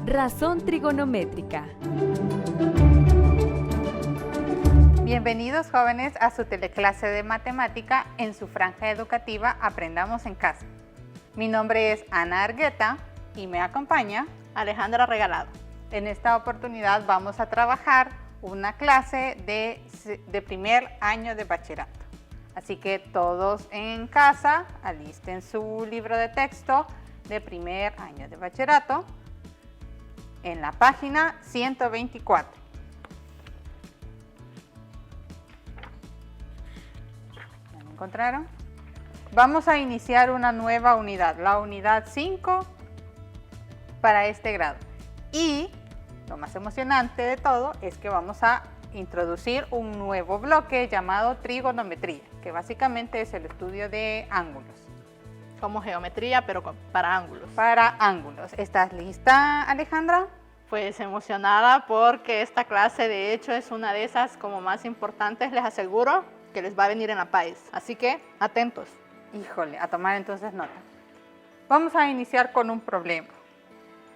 Razón trigonométrica. Bienvenidos jóvenes a su teleclase de matemática en su franja educativa Aprendamos en Casa. Mi nombre es Ana Argueta y me acompaña Alejandra Regalado. En esta oportunidad vamos a trabajar una clase de primer año de bachillerato. Así que todos en casa alisten su libro de texto de primer año de bachillerato en la página 124. ¿Ya me encontraron? Vamos a iniciar una nueva unidad, la unidad 5 para este grado. Y lo más emocionante de todo es que vamos a introducir un nuevo bloque llamado trigonometría, que básicamente es el estudio de ángulos. Como geometría, pero para ángulos. Para ángulos. ¿Estás lista, Alejandra? Pues emocionada porque esta clase de hecho es una de esas como más importantes, les aseguro, que les va a venir en la país. Así que atentos. Híjole, a tomar entonces nota. Vamos a iniciar con un problema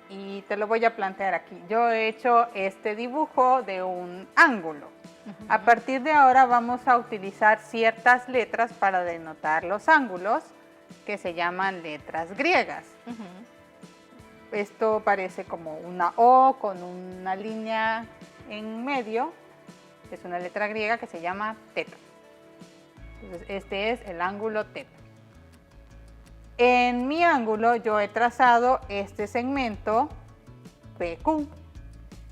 y te lo voy a plantear aquí. Yo he hecho este dibujo de un ángulo. A partir de ahora vamos a utilizar ciertas letras para denotar los ángulos que se llaman letras griegas. Esto parece como una O con una línea en medio. Es una letra griega que se llama teta. Entonces, este es el ángulo teta. En mi ángulo yo he trazado este segmento PQ.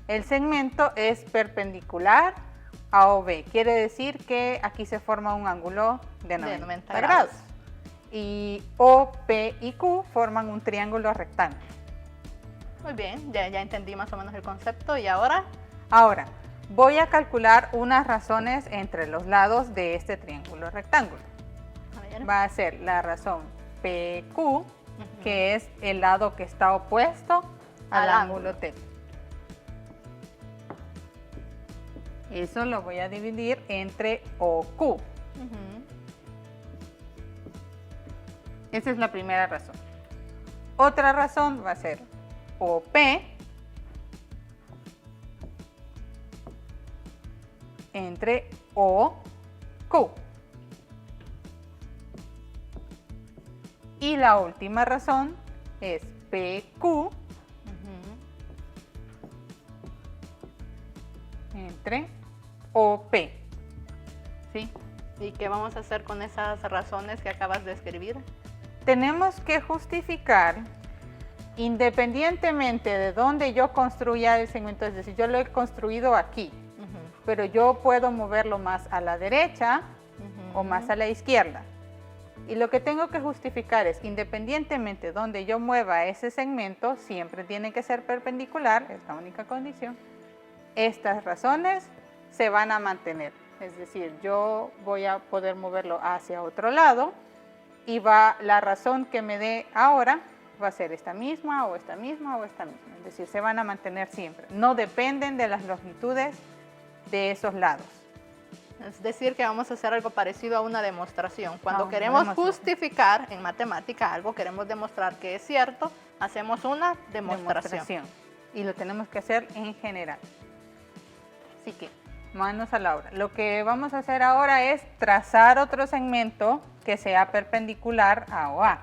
El segmento es perpendicular a OB. Quiere decir que aquí se forma un ángulo de 90 grados. Y OP y Q forman un triángulo rectángulo. Muy bien, ya entendí más o menos el concepto. ¿Y ahora? Ahora, voy a calcular unas razones entre los lados de este triángulo rectángulo. Va a ser la razón PQ, que es el lado que está opuesto al ángulo teta. Eso lo voy a dividir entre OQ. Esa es la primera razón. Otra razón va a ser OP entre OQ. Y la última razón es PQ entre OP. ¿Sí? ¿Y qué vamos a hacer con esas razones que acabas de escribir? Tenemos que justificar, independientemente de dónde yo construya el segmento, es decir, yo lo he construido aquí, pero yo puedo moverlo más a la derecha o más a la izquierda. Y lo que tengo que justificar es, independientemente de donde yo mueva ese segmento, siempre tiene que ser perpendicular, es la única condición. Estas razones se van a mantener, es decir, yo voy a poder moverlo hacia otro lado y la razón que me dé ahora va a ser esta misma o esta misma o esta misma, es decir, se van a mantener siempre, no dependen de las longitudes de esos lados. Es decir, que vamos a hacer algo parecido a una demostración. Cuando queremos justificar en matemática algo, queremos demostrar que es cierto, hacemos una demostración. Y lo tenemos que hacer en general. Así que, manos a la obra. Lo que vamos a hacer ahora es trazar otro segmento que sea perpendicular a OA,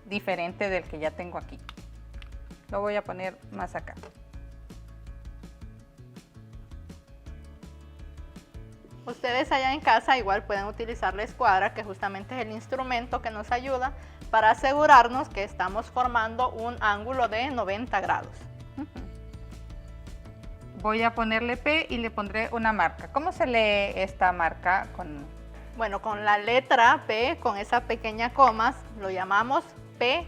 diferente del que ya tengo aquí. Lo voy a poner más acá. Ustedes allá en casa igual pueden utilizar la escuadra, que justamente es el instrumento que nos ayuda para asegurarnos que estamos formando un ángulo de 90 grados. Voy a ponerle P y le pondré una marca. ¿Cómo se lee esta marca? Bueno, con la letra P, con esa pequeña coma, lo llamamos P'.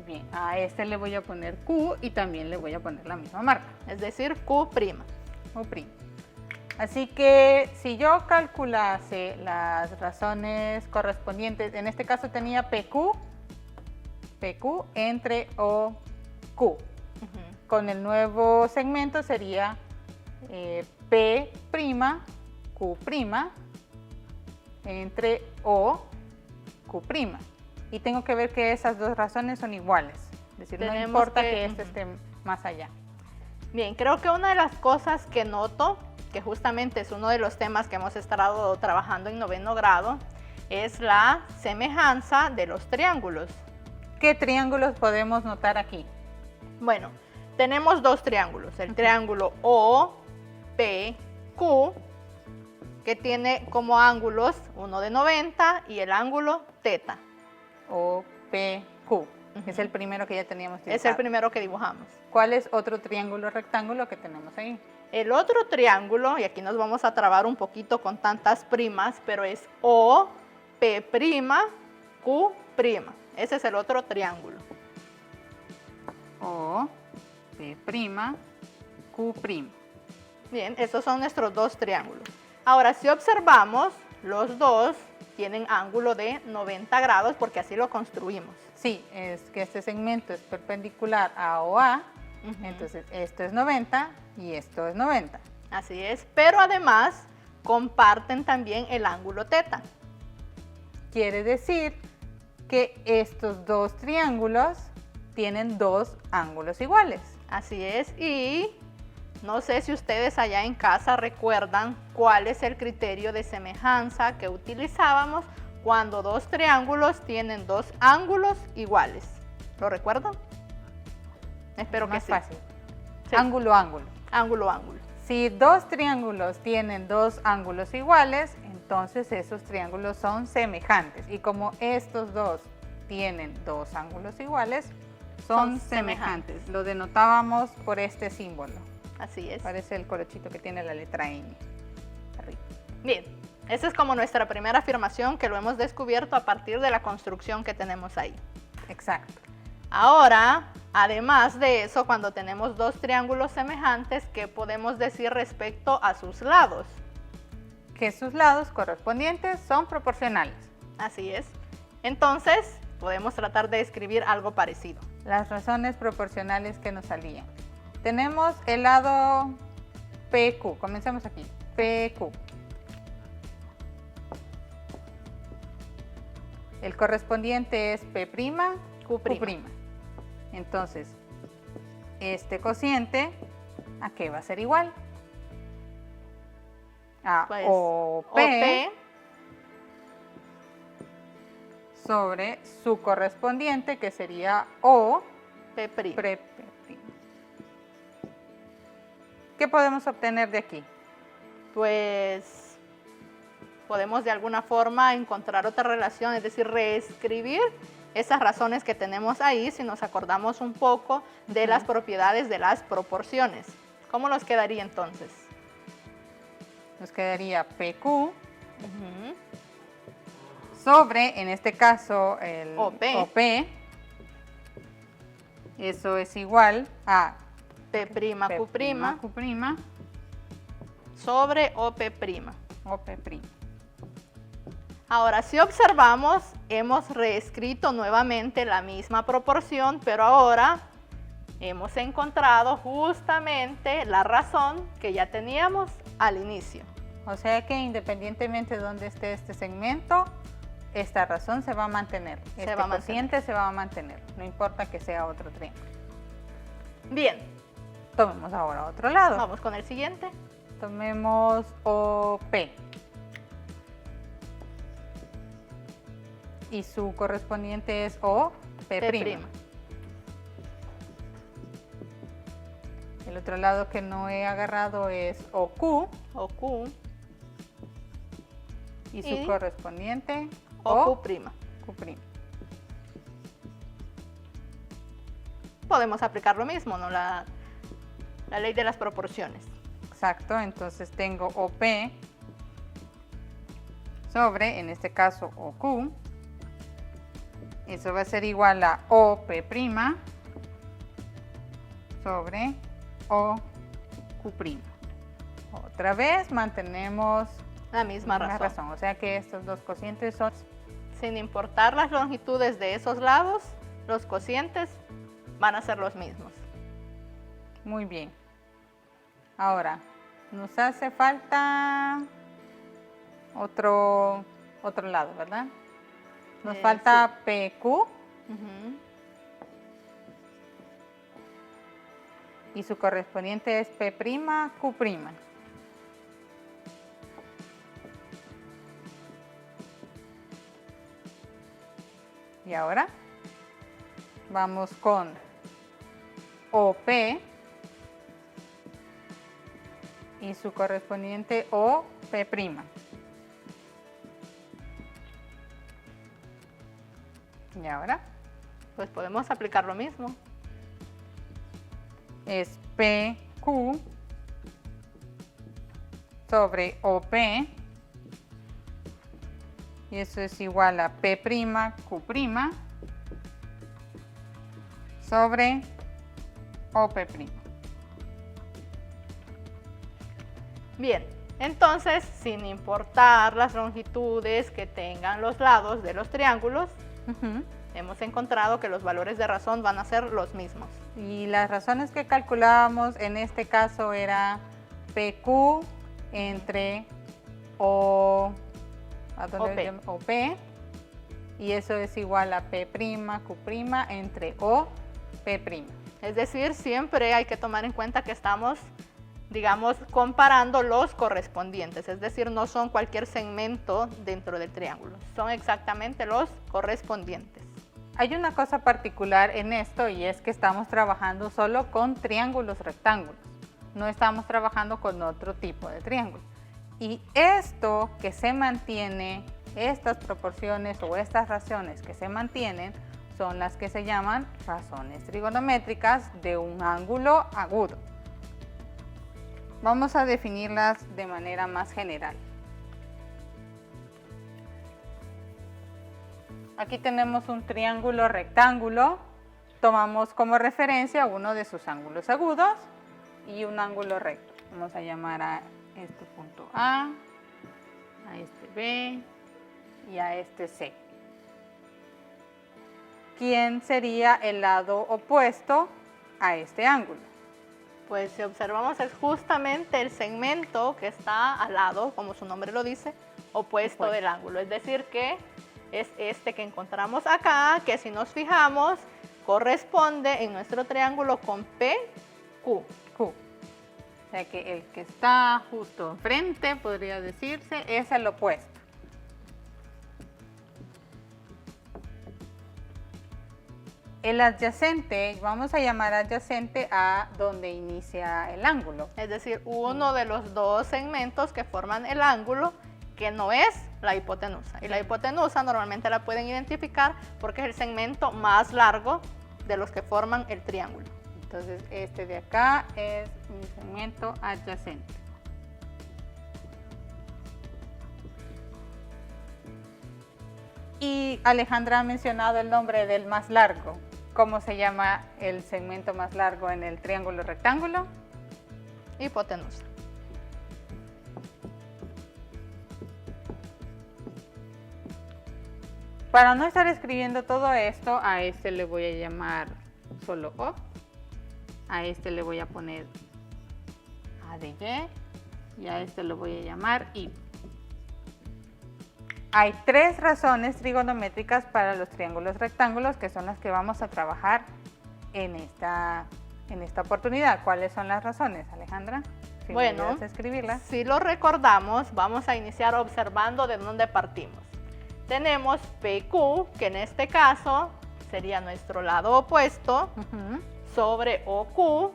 Bien, a este le voy a poner Q y también le voy a poner la misma marca. Es decir, Q'. Q'. Así que si yo calculase las razones correspondientes, en este caso tenía PQ entre OQ. Con el nuevo segmento sería P', Q' entre O, Q'. y tengo que ver que esas dos razones son iguales. Es decir, no Tenemos importa que- que este esté más allá. Bien, creo que una de las cosas que noto, que justamente es uno de los temas que hemos estado trabajando en 9º grado, es la semejanza de los triángulos. ¿Qué triángulos podemos notar aquí? Bueno, tenemos dos triángulos, el triángulo OPQ, que tiene como ángulos uno de 90 y el ángulo teta. O, P, Q. Es el primero que ya teníamos dibujado. Es el primero que dibujamos. ¿Cuál es otro triángulo rectángulo que tenemos ahí? El otro triángulo, y aquí nos vamos a trabar un poquito con tantas primas, pero es O, P', Q'. Ese es el otro triángulo. O, P', Q'. Bien, esos son nuestros dos triángulos. Ahora, si observamos, los dos tienen ángulo de 90 grados porque así lo construimos. Sí, es que este segmento es perpendicular a OA, entonces esto es 90 y esto es 90. Así es, pero además comparten también el ángulo teta. Quiere decir que estos dos triángulos tienen dos ángulos iguales. Así es, y no sé si ustedes allá en casa recuerdan cuál es el criterio de semejanza que utilizábamos cuando dos triángulos tienen dos ángulos iguales. ¿Lo recuerdan? Espero que Más sí. fácil. Sí. Ángulo, ángulo. Ángulo, ángulo. Si dos triángulos tienen dos ángulos iguales, entonces esos triángulos son semejantes. Y como estos dos tienen dos ángulos iguales, son semejantes. Lo denotábamos por este símbolo. Así es. Parece el colochito que tiene la letra N. Arriba. Bien, esa es como nuestra primera afirmación que lo hemos descubierto a partir de la construcción que tenemos ahí. Exacto. Ahora, además de eso, cuando tenemos dos triángulos semejantes, ¿qué podemos decir respecto a sus lados? Que sus lados correspondientes son proporcionales. Así es. Entonces, podemos tratar de escribir algo parecido. Las razones proporcionales que nos salían. Tenemos el lado PQ. Comencemos aquí. PQ. El correspondiente es P', Q'. Entonces, este cociente, ¿a qué va a ser igual? A Pues, OP sobre su correspondiente, que sería O'. P'. ¿Qué podemos obtener de aquí? Pues podemos de alguna forma encontrar otra relación, es decir, reescribir esas razones que tenemos ahí si nos acordamos un poco de las propiedades de las proporciones. ¿Cómo nos quedaría entonces? Nos quedaría PQ sobre, en este caso, el OP. Eso es igual a P', Q', Q', sobre OP'. OP'. Ahora, si observamos, hemos reescrito nuevamente la misma proporción, pero ahora hemos encontrado justamente la razón que ya teníamos al inicio. O sea que independientemente de dónde esté este segmento, esta razón se va a mantener. Este cociente se va a mantener, no importa que sea otro triángulo. Bien. Tomemos ahora otro lado. Vamos con el siguiente. Tomemos OP. Y su correspondiente es OP'. El otro lado que no he agarrado es OQ. Y su correspondiente OQ'. Q'. Podemos aplicar lo mismo, ¿no? La ley de las proporciones. Exacto, entonces tengo OP sobre, en este caso, OQ. Eso va a ser igual a OP' sobre OQ'. Otra vez mantenemos la misma razón. O sea que estos dos cocientes son... Sin importar las longitudes de esos lados, los cocientes van a ser los mismos. Muy bien. Ahora, nos hace falta otro lado, ¿verdad? Nos falta PQ. Y su correspondiente es P'Q'. Y ahora vamos con OP y su correspondiente OP'. Y ahora pues podemos aplicar lo mismo. Es PQ sobre OP y eso es igual a P'Q' sobre OP'. Bien, entonces sin importar las longitudes que tengan los lados de los triángulos, hemos encontrado que los valores de razón van a ser los mismos. Y las razones que calculábamos en este caso era PQ entre OP y eso es igual a P'Q' entre OP'. Es decir, siempre hay que tomar en cuenta que estamos, digamos, comparando los correspondientes, es decir, no son cualquier segmento dentro del triángulo, son exactamente los correspondientes. Hay una cosa particular en esto y es que estamos trabajando solo con triángulos rectángulos, no estamos trabajando con otro tipo de triángulo. Y esto que se mantiene, estas proporciones o estas razones que se mantienen, son las que se llaman razones trigonométricas de un ángulo agudo. Vamos a definirlas de manera más general. Aquí tenemos un triángulo rectángulo, tomamos como referencia uno de sus ángulos agudos y un ángulo recto. Vamos a llamar a este punto A este B y a este C. ¿Quién sería el lado opuesto a este ángulo? Pues si observamos es justamente el segmento que está al lado, como su nombre lo dice, opuesto del ángulo. Es decir que es este que encontramos acá, que si nos fijamos corresponde en nuestro triángulo con PQ. O sea que el que está justo enfrente, podría decirse, es el opuesto. El adyacente, vamos a llamar adyacente a donde inicia el ángulo. Es decir, uno de los dos segmentos que forman el ángulo que no es la hipotenusa. Y la hipotenusa normalmente la pueden identificar porque es el segmento más largo de los que forman el triángulo. Entonces este de acá es mi segmento adyacente. Y Alejandra ha mencionado el nombre del más largo. ¿Cómo se llama el segmento más largo en el triángulo rectángulo? Hipotenusa. Para no estar escribiendo todo esto, a este le voy a llamar solo O. A este le voy a poner A de Y y a este lo voy a llamar I. Hay tres razones trigonométricas para los triángulos rectángulos que son las que vamos a trabajar en esta oportunidad. ¿Cuáles son las razones, Alejandra? Si bueno, escribirlas. Si lo recordamos, vamos a iniciar observando de dónde partimos. Tenemos PQ, que en este caso sería nuestro lado opuesto, sobre OQ,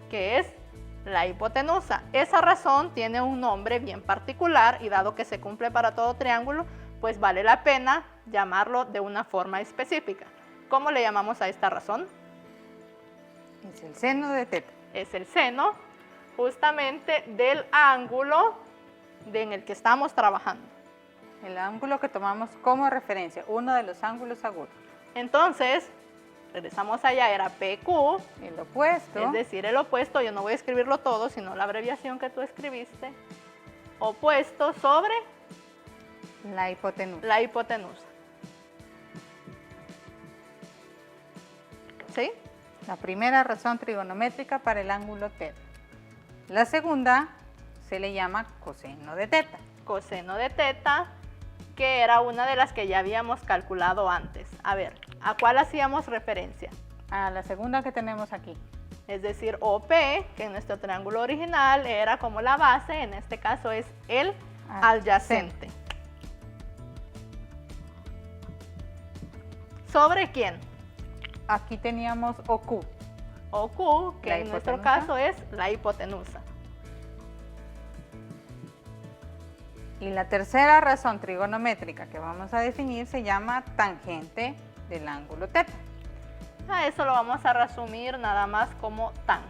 que es la hipotenusa. Esa razón tiene un nombre bien particular y dado que se cumple para todo triángulo, pues vale la pena llamarlo de una forma específica. ¿Cómo le llamamos a esta razón? Es el seno de teta. Es el seno justamente del ángulo en el que estamos trabajando. El ángulo que tomamos como referencia, uno de los ángulos agudos. Entonces, regresamos allá, era PQ, el opuesto. Es decir, el opuesto, yo no voy a escribirlo todo, sino la abreviación que tú escribiste. Opuesto sobre la hipotenusa. La hipotenusa. ¿Sí? La primera razón trigonométrica para el ángulo teta. La segunda se le llama coseno de teta. Coseno de teta, que era una de las que ya habíamos calculado antes. A ver, ¿a cuál hacíamos referencia? A la segunda que tenemos aquí. Es decir, OP, que en nuestro triángulo original era como la base, en este caso es el adyacente. ¿Sobre quién? Aquí teníamos OQ. OQ, que La en nuestro hipotenusa. caso es la hipotenusa. Y la tercera razón trigonométrica que vamos a definir se llama tangente del ángulo θ. A eso lo vamos a resumir nada más como tan.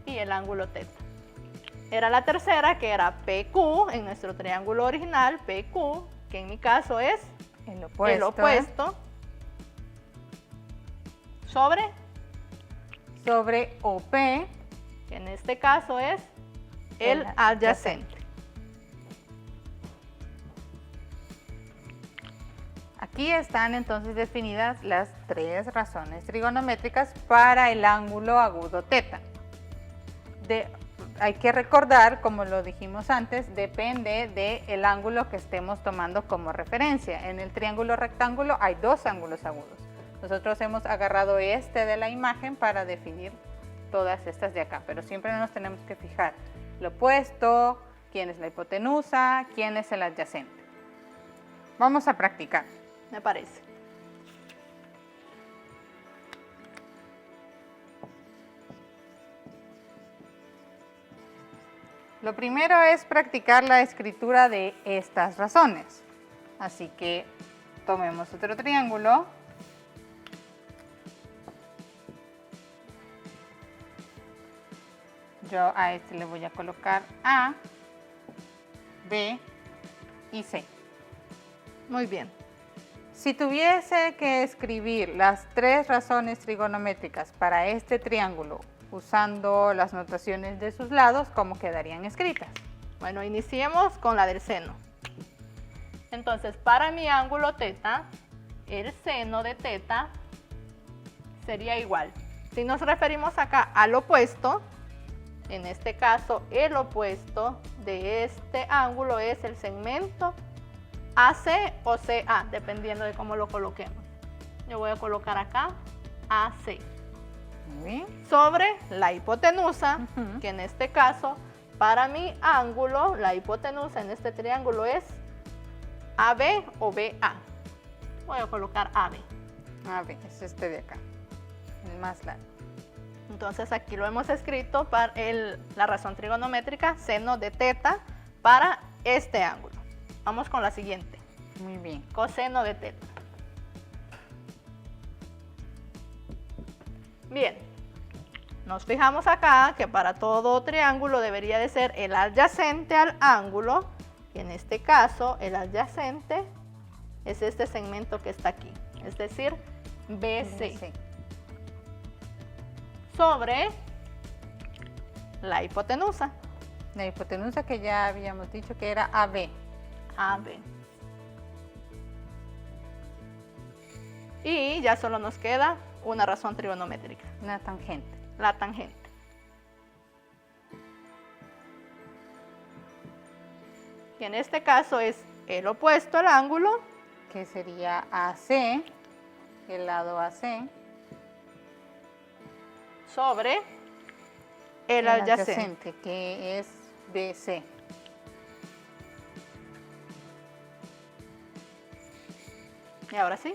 Y el ángulo θ. Era la tercera, que era PQ, en nuestro triángulo original, PQ, que en mi caso es El opuesto. el opuesto, sobre, Sobre OP. que en este caso es el El adyacente. Aquí están entonces definidas las tres razones trigonométricas para el ángulo agudo θ. Hay que recordar, como lo dijimos antes, depende del ángulo que estemos tomando como referencia. En el triángulo rectángulo hay dos ángulos agudos. Nosotros hemos agarrado este de la imagen para definir todas estas de acá, pero siempre nos tenemos que fijar el opuesto, quién es la hipotenusa, quién es el adyacente. Vamos a practicar. Me parece. Lo primero es practicar la escritura de estas razones. Así que tomemos otro triángulo. Yo a este le voy a colocar A, B y C. Muy bien. Si tuviese que escribir las tres razones trigonométricas para este triángulo usando las notaciones de sus lados, ¿cómo quedarían escritas? Bueno, iniciemos con la del seno. Entonces, para mi ángulo θ, el seno de θ sería igual. Si nos referimos acá al opuesto, en este caso el opuesto de este ángulo es el segmento AC o CA, dependiendo de cómo lo coloquemos. Yo voy a colocar acá AC. Muy bien. Sobre la hipotenusa, Ujú. que en este caso, para mi ángulo, la hipotenusa en este triángulo es AB o BA. Voy a colocar AB. A ver, es este de acá, el más largo. Entonces aquí lo hemos escrito para la razón trigonométrica, seno de θ para este ángulo. Vamos con la siguiente, Muy bien. coseno de θ. Bien, nos fijamos acá que para todo triángulo debería de ser el adyacente al ángulo, y en este caso el adyacente es este segmento que está aquí, es decir, BC, Sí. sobre la hipotenusa, La hipotenusa que ya habíamos dicho que era AB. AB. Y ya solo nos queda una razón trigonométrica, Una tangente. la tangente. Y en este caso es el opuesto al ángulo, Que sería AC, el lado AC. sobre el adyacente. que es BC. Y ahora sí,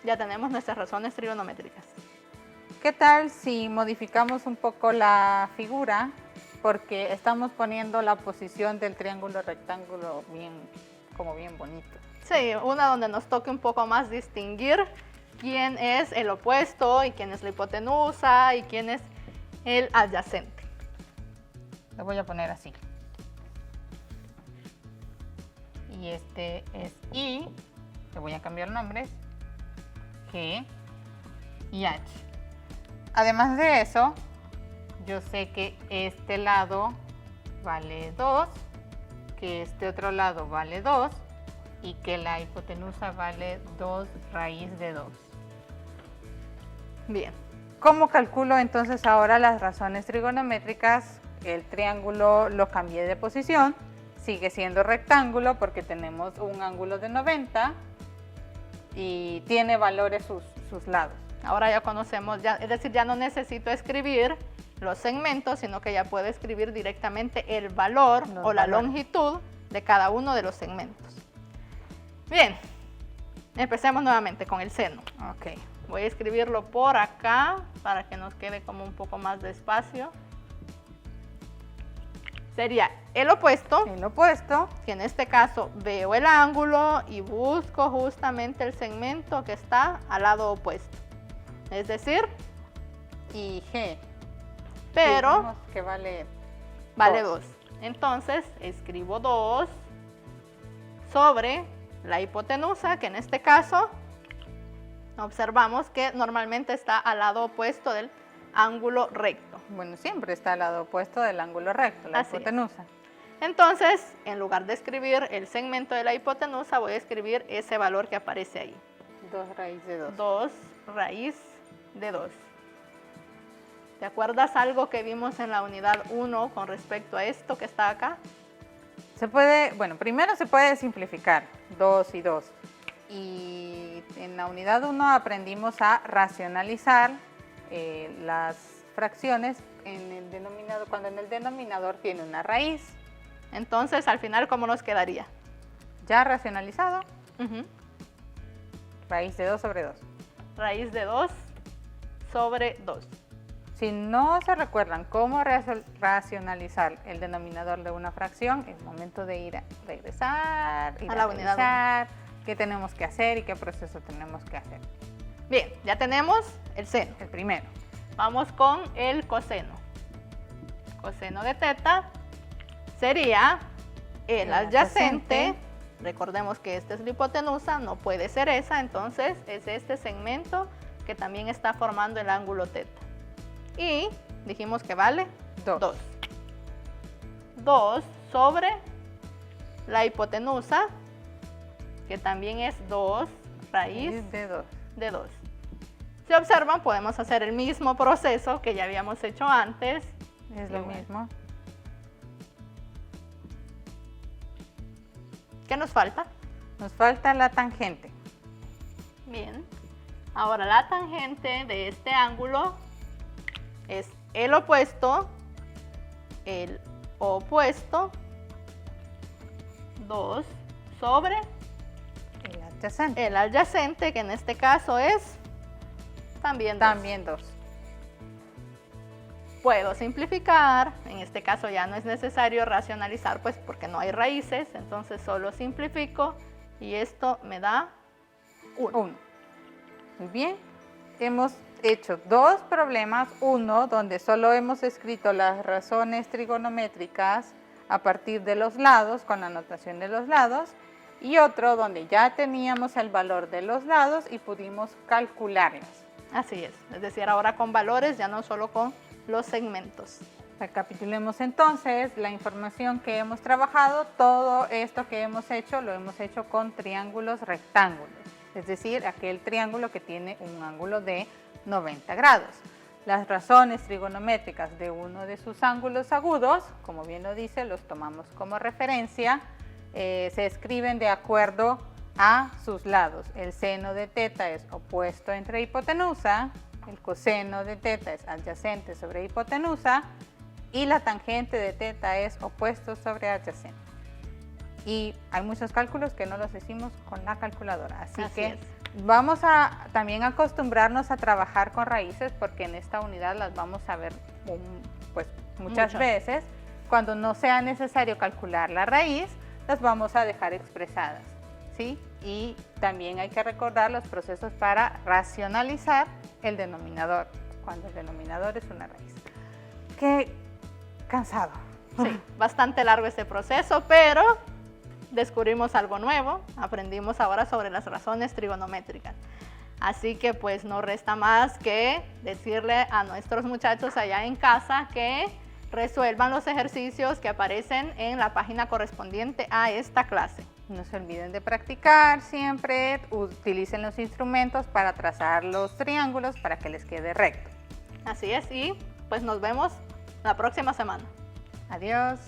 ya tenemos nuestras razones trigonométricas. ¿Qué tal si modificamos un poco la figura? Porque estamos poniendo la posición del triángulo rectángulo como bien bonito. Sí, una donde nos toque un poco más distinguir quién es el opuesto y quién es la hipotenusa y quién es el adyacente. Lo voy a poner así. Y este es I, le voy a cambiar nombres, G y H. Además de eso, yo sé que este lado vale 2, que este otro lado vale 2 y que la hipotenusa vale 2 raíz de 2. Bien, ¿Cómo calculo entonces ahora las razones trigonométricas? El triángulo lo cambié de posición. sigue siendo rectángulo porque tenemos un ángulo de 90 y tiene valores sus lados. Ahora ya conocemos, es decir, ya no necesito escribir los segmentos, sino que ya puedo escribir directamente el valor o la longitud de cada uno de los segmentos. Bien, empecemos nuevamente con el seno. Ok. Voy a escribirlo por acá para que nos quede como un poco más de espacio. Sería el opuesto. El opuesto. Que en este caso veo el ángulo y busco justamente el segmento que está al lado opuesto. Es decir, IG. Pero digamos que vale 2. Entonces escribo 2 sobre la hipotenusa, que en este caso observamos que normalmente está al lado opuesto del ángulo recto. Bueno, siempre está al lado opuesto del ángulo recto, la hipotenusa. Entonces, en lugar de escribir el segmento de la hipotenusa, voy a escribir ese valor que aparece ahí. 2 raíz de 2. 2 raíz de 2. ¿Te acuerdas algo que vimos en la unidad 1 con respecto a esto que está acá? Se puede, bueno, primero se puede simplificar 2 y 2. Y en la unidad 1 aprendimos a racionalizar las fracciones en el denominador, cuando en el denominador tiene una raíz. Entonces, al final, ¿cómo nos quedaría? Ya racionalizado, raíz de 2 sobre 2. Raíz de 2 sobre 2. Si no se recuerdan cómo racionalizar el denominador de una fracción, es momento de ir a regresar, ir a la unidad 1. Qué tenemos que hacer y qué proceso tenemos que hacer. Bien, ya tenemos el seno. El primero. Vamos con el coseno. Coseno de teta sería el adyacente. Recordemos que esta es la hipotenusa, no puede ser esa, entonces es este segmento que también está formando el ángulo teta. Y dijimos que vale 2. 2 sobre la hipotenusa, que también es 2 raíz de 2. de 2. Si observan, podemos hacer el mismo proceso que ya habíamos hecho antes. Es lo mismo. ¿Qué nos falta? Nos falta la tangente. Bien. Ahora la tangente de este ángulo es el opuesto, 2 sobre el adyacente, que en este caso es también 2. Puedo simplificar, en este caso ya no es necesario racionalizar, pues porque no hay raíces, entonces solo simplifico y esto me da 1. Muy bien, hemos hecho 2 problemas, uno donde solo hemos escrito las razones trigonométricas a partir de los lados, con la notación de los lados, y otro donde ya teníamos el valor de los lados y pudimos calcularlos. Así es decir, ahora con valores, ya no solo con los segmentos. Recapitulemos entonces la información que hemos trabajado. Todo esto que hemos hecho lo hemos hecho con triángulos rectángulos, es decir, aquel triángulo que tiene un ángulo de 90 grados. Las razones trigonométricas de uno de sus ángulos agudos, como bien lo dice, los tomamos como referencia, se escriben de acuerdo a sus lados. El seno de teta es opuesto entre hipotenusa, el coseno de teta es adyacente sobre hipotenusa y la tangente de teta es opuesto sobre adyacente. Y hay muchos cálculos que no los hicimos con la calculadora, así que vamos a también acostumbrarnos a trabajar con raíces, porque en esta unidad las vamos a ver pues muchas veces. Cuando no sea necesario calcular la raíz, las vamos a dejar expresadas, ¿sí? Y también hay que recordar los procesos para racionalizar el denominador, cuando el denominador es una raíz. Qué cansado. Sí, bastante largo este proceso, pero descubrimos algo nuevo, aprendimos ahora sobre las razones trigonométricas. Así que pues no resta más que decirle a nuestros muchachos allá en casa que resuelvan los ejercicios que aparecen en la página correspondiente a esta clase. No se olviden de practicar siempre, utilicen los instrumentos para trazar los triángulos para que les quede recto. Así es, y pues nos vemos la próxima semana. Adiós.